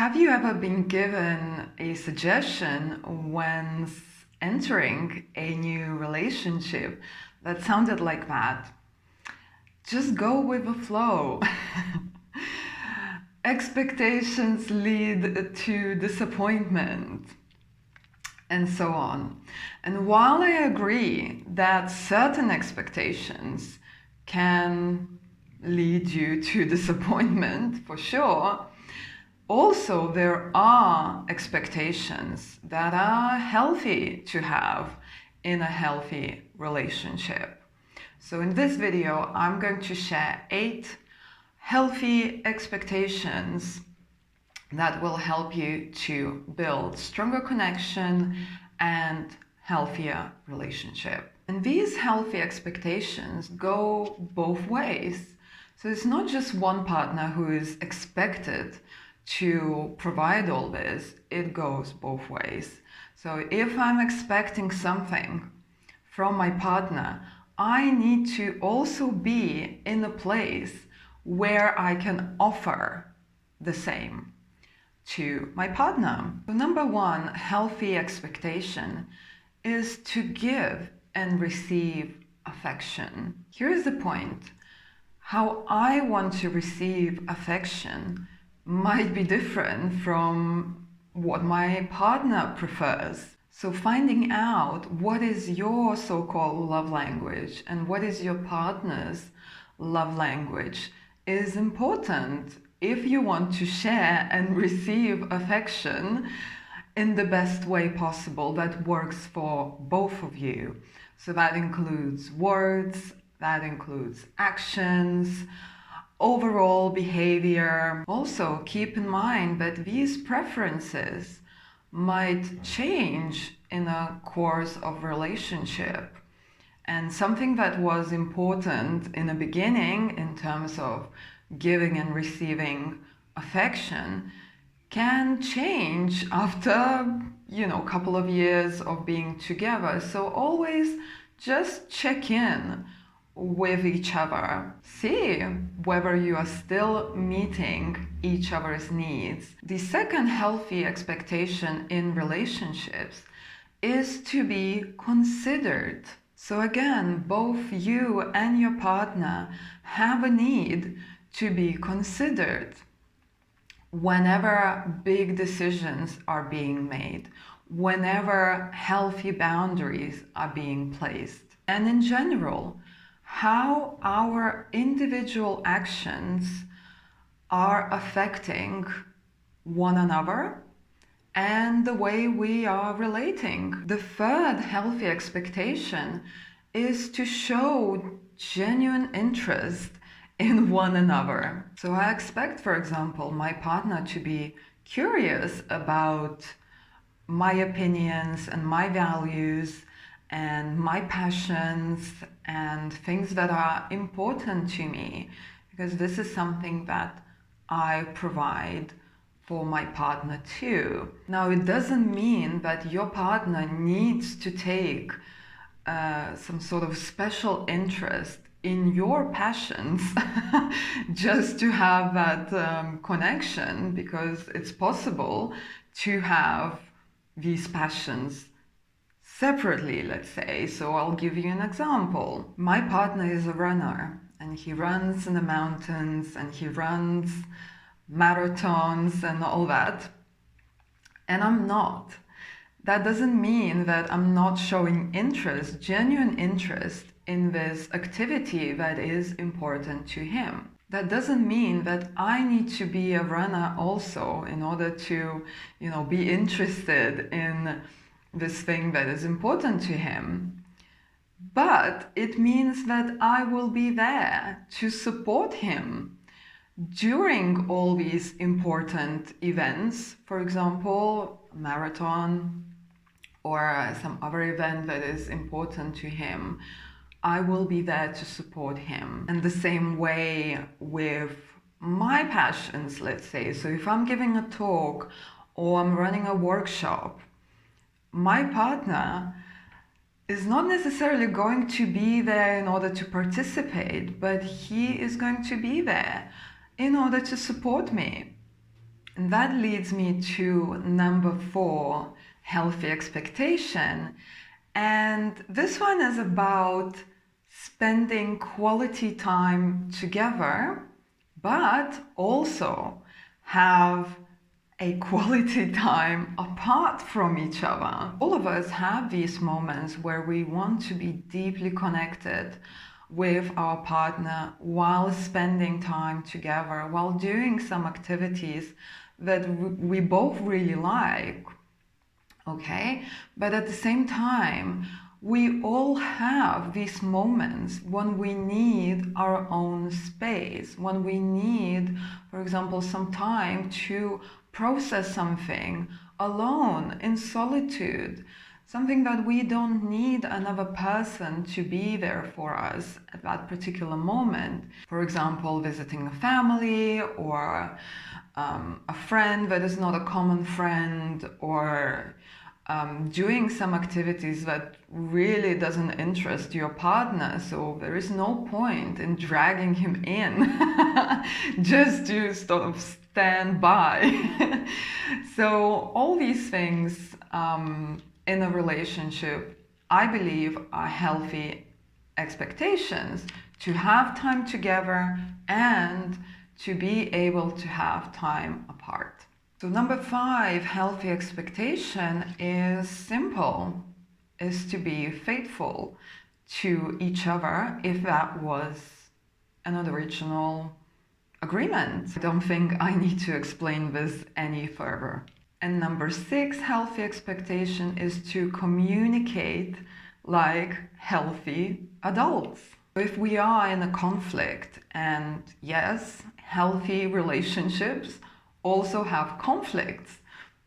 Have you ever been given a suggestion when entering a new relationship that sounded like that? Just go with the flow. Expectations lead to disappointment, and so on. And while I agree that certain expectations can lead you to disappointment, for sure, also, there are expectations that are healthy to have in a healthy relationship. So in this video, I'm going to share 8 healthy expectations that will help you to build stronger connection and healthier relationship. And these healthy expectations go both ways. So it's not just one partner who is expected to provide all this, it goes both ways. So if I'm expecting something from my partner, I need to also be in a place where I can offer the same to my partner. So number 1 healthy expectation is to give and receive affection. Here's the point. How I want to receive affection might be different from what my partner prefers. So finding out what is your so-called love language and what is your partner's love language is important if you want to share and receive affection in the best way possible that works for both of you. So that includes words, that includes actions, overall behavior. Also, keep in mind that these preferences might change in a course of relationship. And something that was important in the beginning in terms of giving and receiving affection can change after, a couple of years of being together. So always just check in with each other. See whether you are still meeting each other's needs. The second healthy expectation in relationships is to be considered. So again, both you and your partner have a need to be considered whenever big decisions are being made, whenever healthy boundaries are being placed. And in general, how our individual actions are affecting one another and the way we are relating. The third healthy expectation is to show genuine interest in one another. So I expect, for example, my partner to be curious about my opinions and my values and my passions and things that are important to me, because this is something that I provide for my partner too. Now, it doesn't mean that your partner needs to take some sort of special interest in your passions just to have that connection, because it's possible to have these passions separately, let's say. So I'll give you an example. My partner is a runner and he runs in the mountains and he runs marathons and all that. And I'm not. That doesn't mean that I'm not showing interest, genuine interest in this activity that is important to him. That doesn't mean that I need to be a runner also in order to, be interested in this thing that is important to him. But it means that I will be there to support him during all these important events, for example, a marathon or some other event that is important to him. I will be there to support him. And the same way with my passions, let's say. So if I'm giving a talk or I'm running a workshop, my partner is not necessarily going to be there in order to participate, but he is going to be there in order to support me. And that leads me to number 4, healthy expectation. And this one is about spending quality time together, but also have a quality time apart from each other. All of us have these moments where we want to be deeply connected with our partner while spending time together, while doing some activities that we both really like. Okay, but at the same time, we all have these moments when we need our own space, when we need, for example, some time to process something alone, in solitude, something that we don't need another person to be there for us at that particular moment. For example, visiting a family, or a friend that is not a common friend, or doing some activities that really doesn't interest your partner. So there is no point in dragging him in just to sort of stand by. So all these things in a relationship, I believe, are healthy expectations to have time together and to be able to have time apart. So number 5, healthy expectation is simple, is to be faithful to each other if that was an original agreement. I don't think I need to explain this any further. And number 6, healthy expectation is to communicate like healthy adults. If we are in a conflict, and yes, healthy relationships also have conflicts,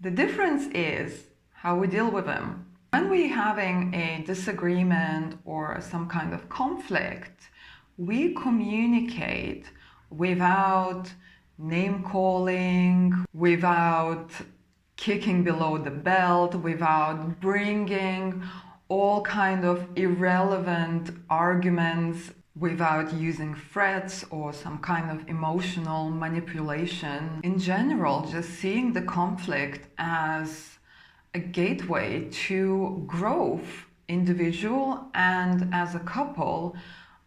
the difference is how we deal with them. When we're having a disagreement or some kind of conflict, we communicate without name calling, without kicking below the belt, without bringing all kind of irrelevant arguments, without using threats or some kind of emotional manipulation. In general, just seeing the conflict as a gateway to growth, individual and as a couple,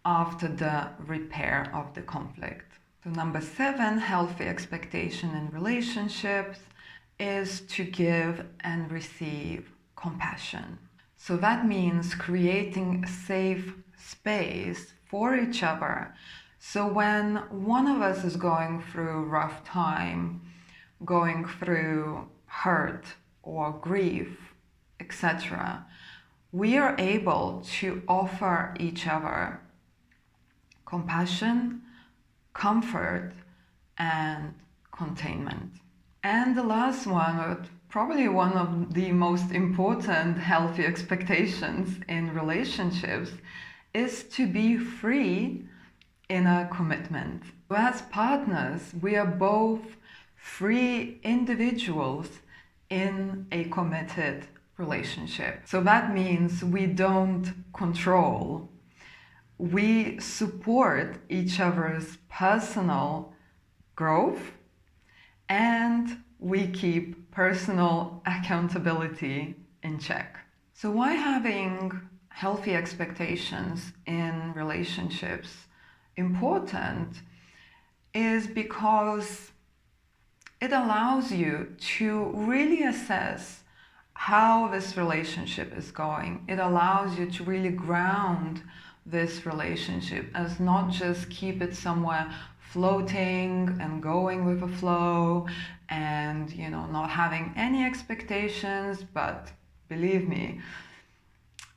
after the repair of the conflict. So number 7, healthy expectation in relationships is to give and receive compassion. So that means creating a safe space for each other. So when one of us is going through a rough time, going through hurt or grief, etc., we are able to offer each other compassion, comfort, and containment. And the last one, probably one of the most important healthy expectations in relationships, is to be free in a commitment. As partners, we are both free individuals in a committed relationship. So that means we don't control. We support each other's personal growth, and we keep personal accountability in check. So why having healthy expectations in relationships important is because it allows you to really assess how this relationship is going. It allows you to really ground this relationship as not just keep it somewhere floating and going with the flow and, not having any expectations. But believe me,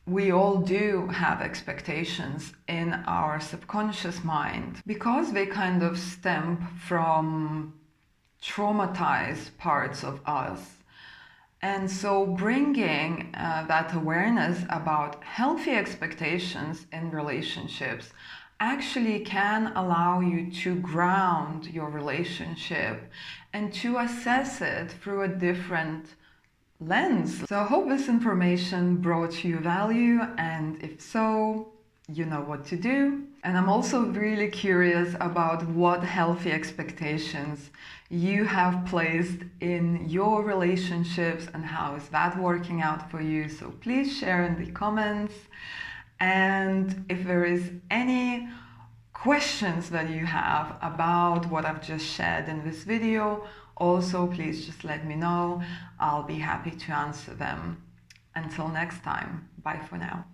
we all do have expectations in our subconscious mind because they kind of stem from traumatized parts of us. And so bringing that awareness about healthy expectations in relationships actually can allow you to ground your relationship and to assess it through a different lens. So I hope this information brought you value, and if so, you know what to do. And I'm also really curious about what healthy expectations you have placed in your relationships and how is that working out for you. So please share in the comments. And if there is any questions that you have about what I've just shared in this video, also please just let me know. I'll be happy to answer them. Until next time, bye for now.